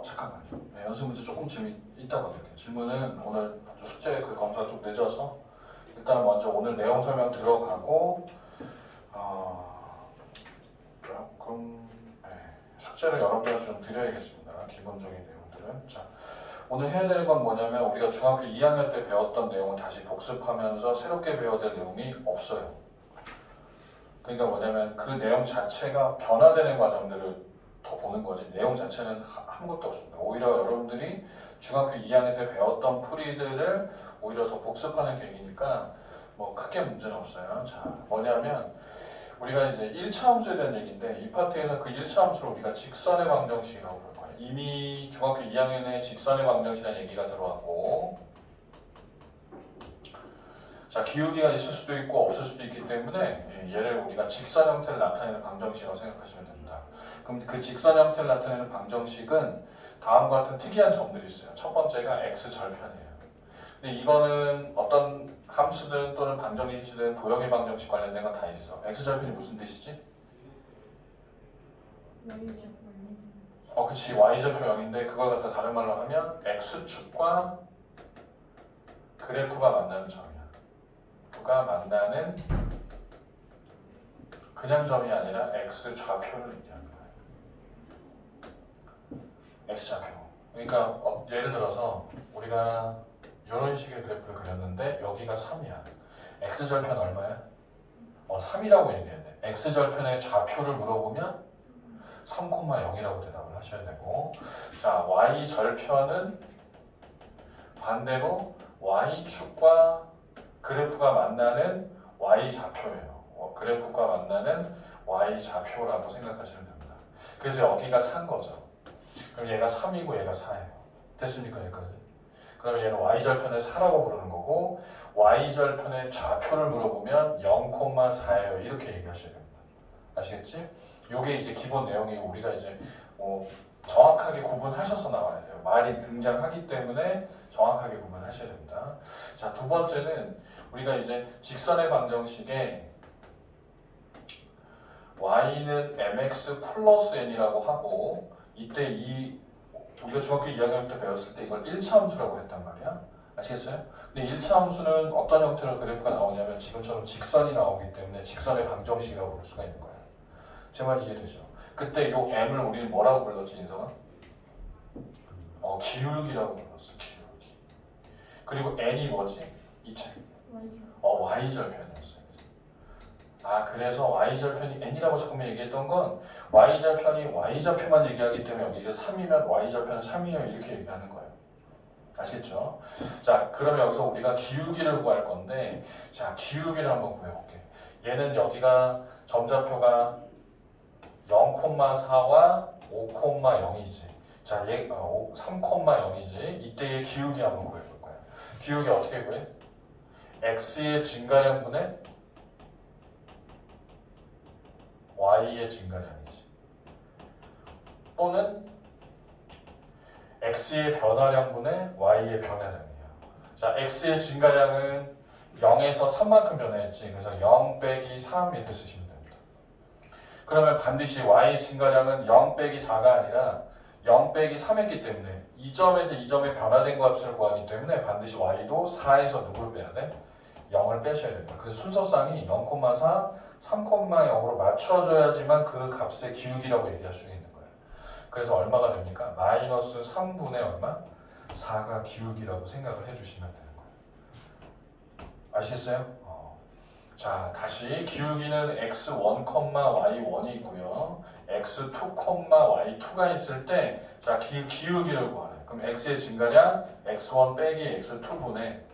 잠깐만요. 네, 연습 문제 조금 이따 받을게요. 질문은 오늘 숙제 그 검사 좀 늦어서 일단 먼저 오늘 내용 설명 들어가고 조금 숙제를 여러분한테 좀 드려야겠습니다. 기본적인 내용들은. 자, 오늘 해야 될 건 뭐냐면 우리가 중학교 2학년 때 배웠던 내용을 다시 복습하면서 새롭게 배워야 될 내용이 없어요. 그러니까 뭐냐면 그 내용 자체가 변화되는 과정들을 더 보는 거지 내용 자체는 아무것도 없습니다. 오히려 여러분들이 중학교 2학년 때 배웠던 풀이들을 오히려 더 복습하는 계기니까 뭐 크게 문제는 없어요. 자, 뭐냐면 우리가 이제 1차 함수에 대한 얘기인데 이 파트에서 그 1차 함수를 우리가 직선의 방정식이라고 부를 거예요. 이미 중학교 2학년에 직선의 방정식이라는 얘기가 들어왔고, 자, 기울기가 있을 수도 있고 없을 수도 있기 때문에 얘를 우리가 직선 형태를 나타내는 방정식이라고 생각하시면 됩니다. 그럼 그 직선 형태를 나타내는 방정식은 다음과 같은 특이한 점들이 있어요. 첫 번째가 x절편이에요. 근데 이거는 어떤 함수든 또는 방정식이든 도형의 방정식 관련된 건 다 있어. x절편이 무슨 뜻이지? 그치. y절편 0인데 그걸 갖다 다른 말로 하면 x축과 그래프가 만나는 점이야. 가 만나는 그냥 점이 아니라 x좌표를 얘기하는 거예요. x좌표. 그러니까 예를 들어서 우리가 이런 식의 그래프를 그렸는데 여기가 3이야. x절편 얼마야? 3이라고 얘기해야 돼. x절편의 좌표를 물어보면 3,0이라고 대답을 하셔야 되고, 자, y절편은 반대로 y축과 그래프가 만나는 y좌표예요. 그래프가 만나는 y좌표라고 생각하시면 됩니다. 그래서 여기가 4인 거죠. 그럼 얘가 3이고 얘가 4예요. 됐습니까? 여기까지? 그럼 얘는 y절편을 4라고 부르는 거고, y절편의 좌표를 물어보면 0,4예요. 이렇게 얘기하셔야 됩니다. 아시겠지? 요게 이제 기본 내용이고 우리가 이제 정확하게 구분하셔서 나와야 돼요. 말이 등장하기 때문에 정확하게 구분하셔야 됩니다. 자, 두 번째는 우리가 이제 직선의 방정식에 y는 mx 플러스 n이라고 하고, 이때 우리가 중학교 2학년 때 배웠을 때 이걸 1차 함수라고 했단 말이야. 아시겠어요? 근데 1차 함수는 어떤 형태로 그래프가 나오냐면 지금처럼 직선이 나오기 때문에 직선의 방정식이라고 부를 수가 있는 거예요. 제 말 이해되죠? 그때 이 m을 우리는 뭐라고 불렀지, 인성아? 기울기라고 불렀어. 기울기. 그리고 n이 뭐지? 이 책. y절편이었어요. 그래서 y절편이 n이라고 조금 얘기했던 건 y절편이 y좌표만 얘기하기 때문에 여기 3이면 y절편은 3이에요. 이렇게 얘기하는 거예요. 아시겠죠? 자, 그러면 여기서 우리가 기울기를 구할 건데, 자, 기울기를 한번 구해볼게. 얘는 여기가 점좌표가 0,4와 5,0이지. 자, 얘 3,0이지. 이때의 기울기 한번 구해볼 거야. 기울기 어떻게 구해? x의 증가량분의 y의 증가량이지. 또는 x의 변화량분의 y의 변화량이야. 자, x의 증가량은 0에서 3만큼 변화했지. 그래서 0 빼기 3 이렇게 쓰시면 됩니다. 그러면 반드시 y의 증가량은 0 빼기 4가 아니라 0 빼기 3 했기 때문에 이 점에서 이 점의 변화된 값을 구하기 때문에 반드시 y도 4에서 누굴 빼야 돼? 0을 빼셔야 됩니다. 그래서 순서상이 0,4, 3,0으로 맞춰줘야지만 그 값의 기울기라고 얘기할 수 있는 거예요. 그래서 얼마가 됩니까? 마이너스 3분의 얼마? 4가 기울기라고 생각을 해주시면 되는 거예요. 아시겠어요? 자, 다시 기울기는 x1, y1이 있고요. x2, y2가 있을 때, 자, 기울기를 구하래. 그럼 x의 증가량 x1 빼기 x2분의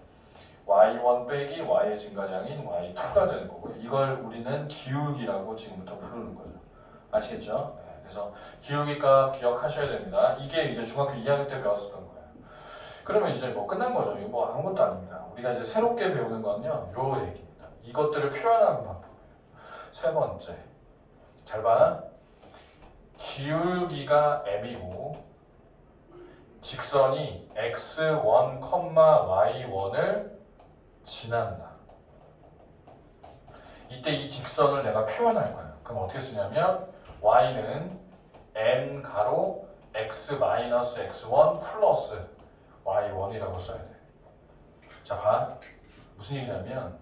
y1 빼기 y의 증가량인 y2가 되는 거고요. 이걸 우리는 기울기라고 지금부터 부르는 거죠. 아시겠죠? 네, 그래서 기울기값 기억하셔야 됩니다. 이게 이제 중학교 2학년 때 배웠었던 거예요. 그러면 이제 뭐 끝난 거죠. 이거 뭐 아무것도 아닙니다. 우리가 이제 새롭게 배우는 건요, 요 얘기입니다. 이것들을 표현하는 방법이에요. 세 번째. 잘 봐. 기울기가 m이고, 직선이 x1, y1을 지난다. 이때 이 직선을 내가 표현할 거예요. 그럼 어떻게 쓰냐면 y는 n 가로 x 마이너스 x1 플러스 y1이라고 써야 돼. 자, 봐. 무슨 얘기냐면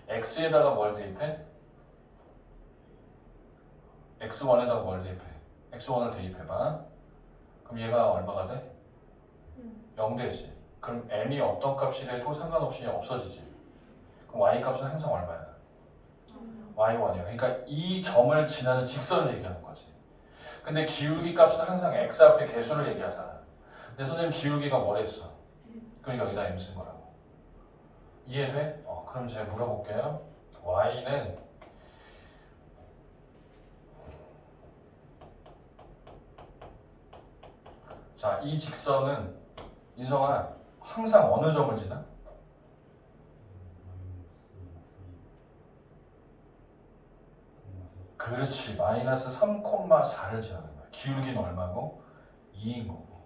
x에다가 뭘 대입해? x1에다가 뭘 대입해? x1을 대입해봐. 그럼 얘가 얼마가 돼? 0 되지. 그럼 m이 어떤 값이 돼도 상관없이 없어지지. 그럼 y 값은 항상 얼마야? y1이야. 그러니까 이 점을 지나는 직선을 얘기하는 거지. 근데 기울기 값은 항상 x 앞에 개수를 얘기하잖아. 근데 선생님 기울기가 뭐랬어? 그러니까 여기다 m 쓴 거라고. 이해돼? 그럼 제가 물어볼게요. y는 자, 이 직선은 인성아 항상 어느 점을 지나? 그렇지. 마이너스 3,4를 지나는 거야. 기울기는 얼마고? 2인 거고.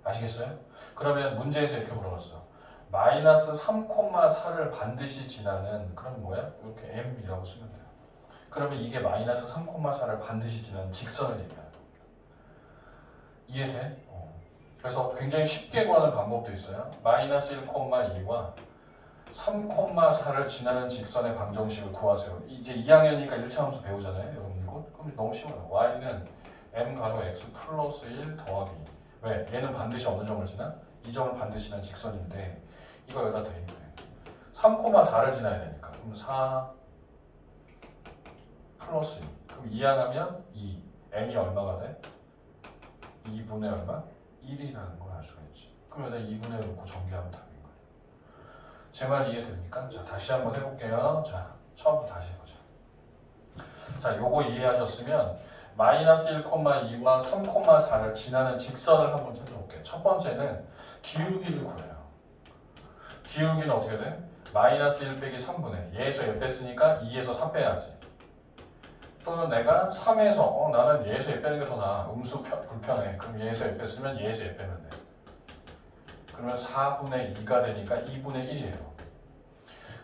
아시겠어요? 그러면 문제에서 이렇게 물어봤어. 마이너스 3,4를 반드시 지나는 그럼 뭐야? 이렇게 m이라고 쓰면 돼요. 그러면 이게 마이너스 3,4를 반드시 지나는 직선을 얘기하는 거야. 이해돼? 그래서 굉장히 쉽게 구하는 방법도 있어요. 마이너스 1,2와 3,4를 지나는 직선의 방정식을 구하세요. 이제 2학년이니까 1차 함수 배우잖아요. 여러분 이거? 그럼 너무 쉬워요. y는 m 가로 x 플러스 1 더하기. 왜? 얘는 반드시 어느 점을 지나? 이 점을 반드시 지나는 직선인데 이거 여기다 대입해. 3,4를 지나야 되니까. 그럼 4 플러스 1. 그럼 2항하면 2. m이 얼마가 돼? 2분의 얼마? 1이라는 걸 알 수가 있지. 그럼 여기다 2분의 1 놓고 전개하면 답인 거예요. 제 말 이해됩니까? 자, 다시 한번 해볼게요. 자, 처음부터 다시 해보자. 자, 요거 이해하셨으면 마이너스 1,2와 3,4를 지나는 직선을 한번 찾아볼게요. 첫 번째는 기울기를 구해요. 기울기는 어떻게 돼? 마이너스 1 빼기 3분의 얘에서 얘 뺐으니까 2에서 3 빼야지. 또는 내가 3에서 나는 얘에서 얘 빼는 게 더 나아. 음수 불편해. 그럼 얘에서 얘 뺐으면 얘에서 얘 빼면 돼. 그러면 4분의 2가 되니까 2분의 1이에요.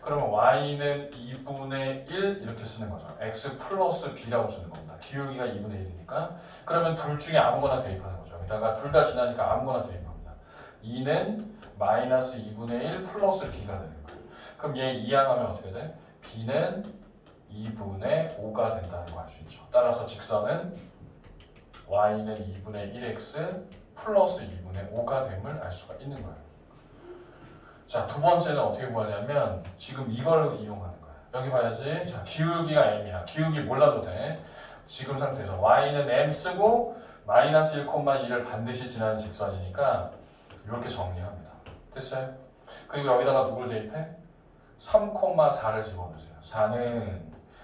그러면 y는 2분의 1 이렇게 쓰는 거죠. x 플러스 b라고 쓰는 겁니다. 기울기가 2분의 1이니까. 그러면 둘 중에 아무거나 대입하는 거죠. 여기다가 둘 다 지나니까 아무거나 대입합니다. 2는 마이너스 2분의 1 플러스 b가 되는 거예요. 그럼 얘 이항하면 어떻게 돼? b는 2분의 5가 된다는 거 알 수 있죠. 따라서 직선은 y는 2분의 1x 플러스 2분의 5가 됨을 알 수가 있는 거예요. 자, 두 번째는 어떻게 구하냐면 지금 이걸 이용하는 거예요. 여기 봐야지. 자, 기울기가 m이야. 기울기 몰라도 돼. 지금 상태에서 y는 m 쓰고 마이너스 1,2를 반드시 지나는 직선이니까 이렇게 정리합니다. 됐어요? 그리고 여기다가 누굴 대입해? 3,4를 집어넣으세요. 4는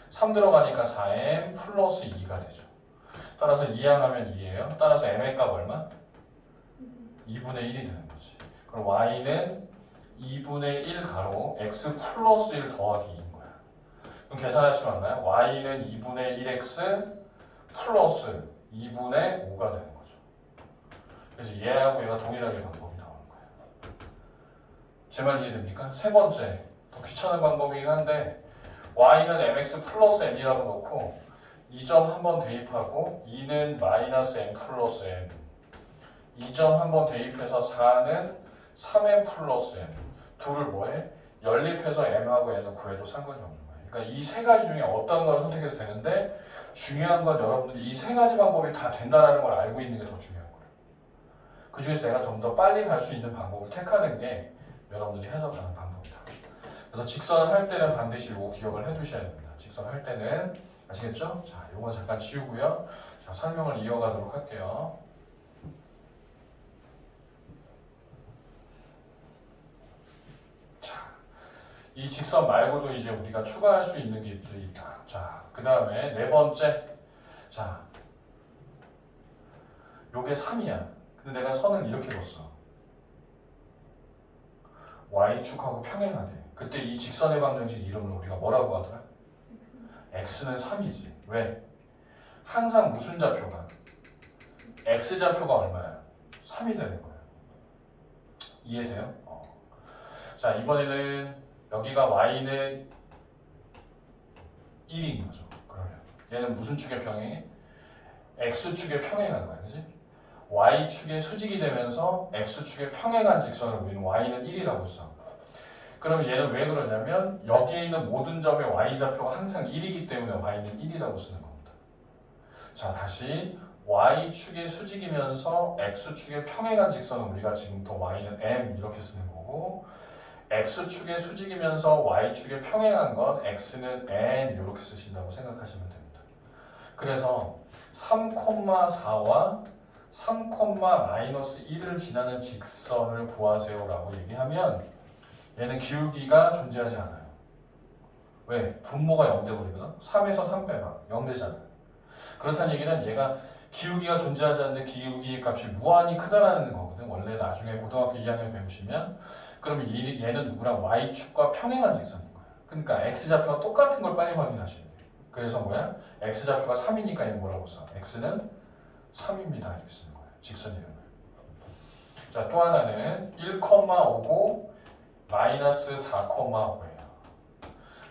3 들어가니까 4m 플러스 2가 되죠. 따라서 2항하면 2예요. 따라서 m의 값 얼마? 2분의 1이 되는 거지. 그럼 y는 2분의 1 가로 x 플러스 1 더하기 2인 거야. 그럼 계산하시면 알나요? y는 2분의 1x 플러스 2분의 5가 되는 거죠. 그래서 얘하고 얘가 동일하게 방법이 나오는 거예요. 제 말 이해됩니까? 세 번째, 더 귀찮은 방법이긴 한데 y는 mx 플러스 m이라고 놓고 이 점 한번 대입하고 2는 마이너스 m 플러스 m 이 점 한번 대입해서 4는 3m 플러스 m 둘을 뭐해? 연립해서 m하고 n을 구해도 상관이 없는 거예요. 그러니까 이 세 가지 중에 어떤 걸 선택해도 되는데 중요한 건 여러분들이 이 세 가지 방법이 다 된다는 걸 알고 있는 게 더 중요한 거예요. 그 중에서 내가 좀 더 빨리 갈 수 있는 방법을 택하는 게 여러분들이 해석하는 방법이다. 그래서 직선을 할 때는 반드시 이거 기억을 해두셔야 됩니다. 직선을 할 때는 아시겠죠? 자, 이건 잠깐 지우고요. 자, 설명을 이어가도록 할게요. 자, 이 직선 말고도 이제 우리가 추가할 수 있는 게 있다. 자, 그 다음에 네 번째. 자, 요게 3이야. 근데 내가 선을 이렇게 뒀어. y축하고 평행하게. 그때 이 직선의 방정식 이름을 우리가 뭐라고 하더라? x는 3이지. 왜? 항상 무슨 좌표가? x좌표가 얼마야? 3이 되는 거야. 이해돼요? 자, 이번에는 여기가 y는 1인 거죠. 그러면 얘는 무슨 축에 평행해? x축에 평행한 거야. 그지? y축의 수직이 되면서 x축의 평행한 직선을 우리는 y는 1이라고 써. 그럼 얘는 왜 그러냐면 여기에 있는 모든 점의 y좌표가 항상 1이기 때문에 y는 1이라고 쓰는 겁니다. 자, 다시 y축의 수직이면서 x축의 평행한 직선은 우리가 지금부터 y는 m 이렇게 쓰는 거고, x축의 수직이면서 y축의 평행한 건 x는 n 이렇게 쓰신다고 생각하시면 됩니다. 그래서 3,4와 3,-1을 지나는 직선을 구하세요라고 얘기하면 얘는 기울기가 존재하지 않아요. 왜? 분모가 0 돼버리거든. 3에서 3 빼봐. 0 되잖아. 그렇다는 얘기는 얘가 기울기가 존재하지 않는데 기울기의 값이 무한히 크다라는 거거든. 원래 나중에 고등학교 2학년 배우시면. 그러면 얘는 누구랑 y축과 평행한 직선인 거야. 그러니까 x좌표가 똑같은 걸 빨리 확인하셔야 돼요. 그래서 뭐야? x좌표가 3이니까 얘는 뭐라고 써? x는 3입니다. 이렇게 쓰는 거예요. 직선 이름을. 자, 또 하나는 1,5고 마이너스 4,5예요.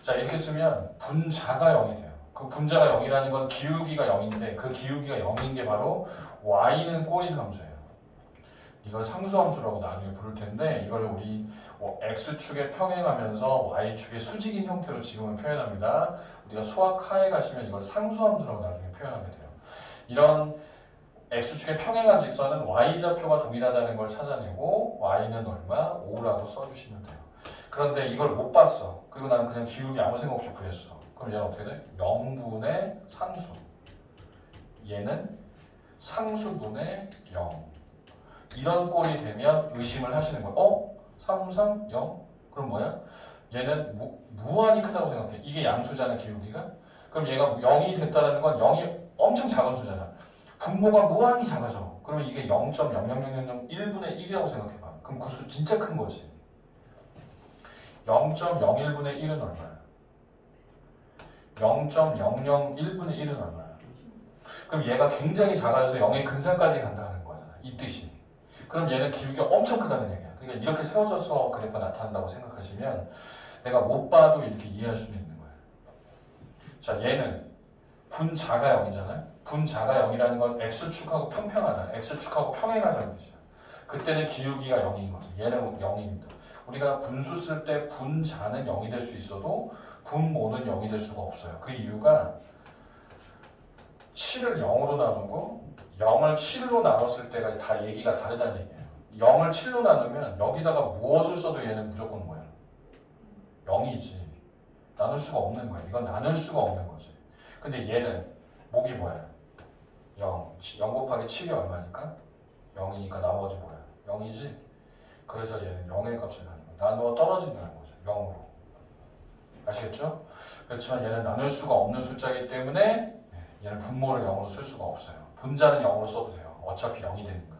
자, 이렇게 쓰면 분자가 0이 돼요. 그 분자가 0이라는 건 기울기가 0인데 그 기울기가 0인 게 바로 y는 꼬린 함수예요. 이걸 상수함수라고 나중에 부를 텐데 이걸 우리 x축에 평행하면서 y축의 수직인 형태로 지금은 표현합니다. 우리가 수학하에 가시면 이걸 상수함수라고 나중에 표현하게 돼요. 이런 x축의 평행한 직선은 y좌표가 동일하다는 걸 찾아내고 y는 얼마? 5라고 써주시면 돼요. 그런데 이걸 못 봤어. 그리고 나는 그냥 기울기 아무 생각 없이 구했어. 그럼 얘는 어떻게 돼? 0분의 상수. 얘는 상수분의 0. 이런 꼴이 되면 의심을 하시는 거예요. 3, 3, 0? 그럼 뭐야? 얘는 무한히 크다고 생각해. 이게 양수잖아, 기울기가. 그럼 얘가 0이 됐다는 건 0이 엄청 작은 수잖아. 분모가 무한히 작아져. 그러면 이게 0.00001분의 1이라고 생각해봐. 그럼 그 수 진짜 큰 거지. 0.01분의 1은 얼마야? 0.001분의 1은 얼마야? 그럼 얘가 굉장히 작아져서 0의 근산까지 간다는 거야. 이 뜻이. 그럼 얘는 기울기가 엄청 크다는 얘기야. 그러니까 이렇게 세워져서 그래프가 나타난다고 생각하시면 내가 못 봐도 이렇게 이해할 수 있는 거예요. 자, 얘는 분자가 0이잖아요. 분자가 0이라는 건 x축하고 평평하다. x축하고 평행하다는 뜻이야. 그때는 기울기가 0인 거죠. 얘는 0입니다. 우리가 분수 쓸 때 분자는 0이 될 수 있어도 분모는 0이 될 수가 없어요. 그 이유가 7을 0으로 나누고 0을 7로 나눴을 때가 다 얘기가 다르다는 얘기예요. 0을 7로 나누면 여기다가 무엇을 써도 얘는 무조건 뭐야? 0이지. 나눌 수가 없는 거야. 이건 나눌 수가 없는 거지. 근데 얘는 목이 뭐야? 0. 0 곱하기 7이 얼마니까? 0이니까 나머지 뭐야? 0이지? 그래서 얘는 0의 값을 가는 거야. 나누어 떨어진다는 거죠. 0으로. 아시겠죠? 그렇지만 얘는 나눌 수가 없는 숫자이기 때문에 얘는 분모를 0으로 쓸 수가 없어요. 분자는 0으로 써도 돼요. 어차피 0이 되니까.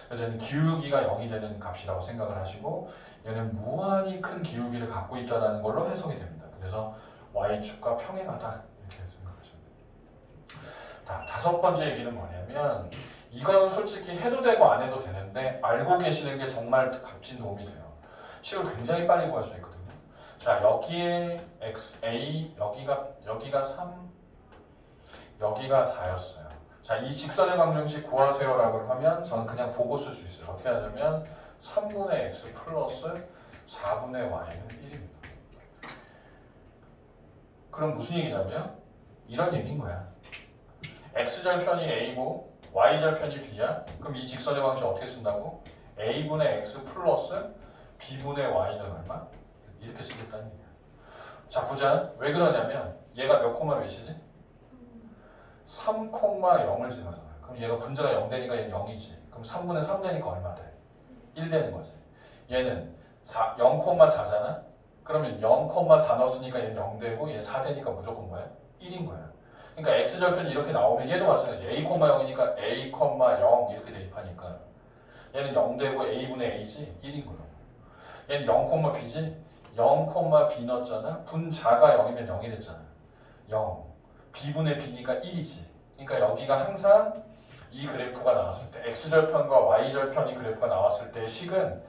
그래서 얘는 기울기가 0이 되는 값이라고 생각을 하시고 얘는 무한히 큰 기울기를 갖고 있다는 걸로 해석이 됩니다. 그래서 y축과 평행하다 이렇게 생각하시면 됩니다. 다섯 번째 얘기는 뭐냐면 이건 솔직히 해도 되고 안 해도 되는데 알고 계시는 게 정말 값진 도움이 돼요. 식을 굉장히 빨리 구할 수 있거든요. 자, 여기에 xa, 여기가 3, 여기가 4였어요. 자, 이 직선의 방정식 구하세요라고 하면 저는 그냥 보고 쓸 수 있어요. 어떻게 하냐면 3분의 x 플러스 4분의 y는 1입니다. 그럼 무슨 얘기냐면 이런 얘기인 거야. x절편이 a고 y절편이 b야. 그럼 이 직선의 방정식 어떻게 쓴다고? a분의 x 플러스 b분의 y는 얼마? 이렇게 쓰겠다는 얘기야. 자, 보자. 왜 그러냐면 얘가 몇 콤마 몇이지? 3,0을 지나잖아. 그럼 얘가 분자가 0 되니까 얘는 0이지. 그럼 3분의 3 되니까 얼마 돼? 1 되는 거지. 얘는 0,4잖아. 그러면 0,4 넣었으니까 얘는 0 되고 얘 4 되니까 무조건 뭐야? 1인 거야. 그러니까 x절편이 이렇게 나오면 얘도 마찬가지. a,0이니까 a,0 이렇게 대입하니까 얘는 0 되고 a분의 a지 1인 거야. 얘는 0,b지. 0,b 넣었잖아. 분자가 0이면 0이 됐잖아. 0. b분의 b니까 1이지. 그러니까 여기가 항상 이 그래프가 나왔을 때 x절편과 y절편이 그래프가 나왔을 때 식은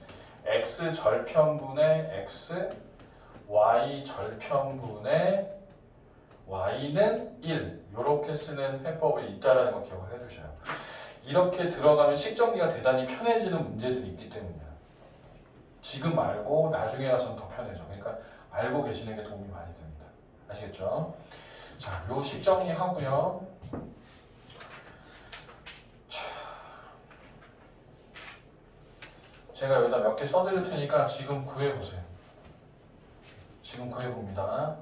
x절편분의 x, y절편분의 y는 1 이렇게 쓰는 해법이 있다는 거 기억을 해두셔요. 이렇게 들어가면 식정리가 대단히 편해지는 문제들이 있기 때문이야. 지금 말고 나중에 가서는 더 편해져. 그러니까 알고 계시는 게 도움이 많이 됩니다. 아시겠죠? 자, 요 식정리 하고요. 제가 여기다 몇 개 써드릴 테니까 지금 구해보세요. 지금 구해봅니다.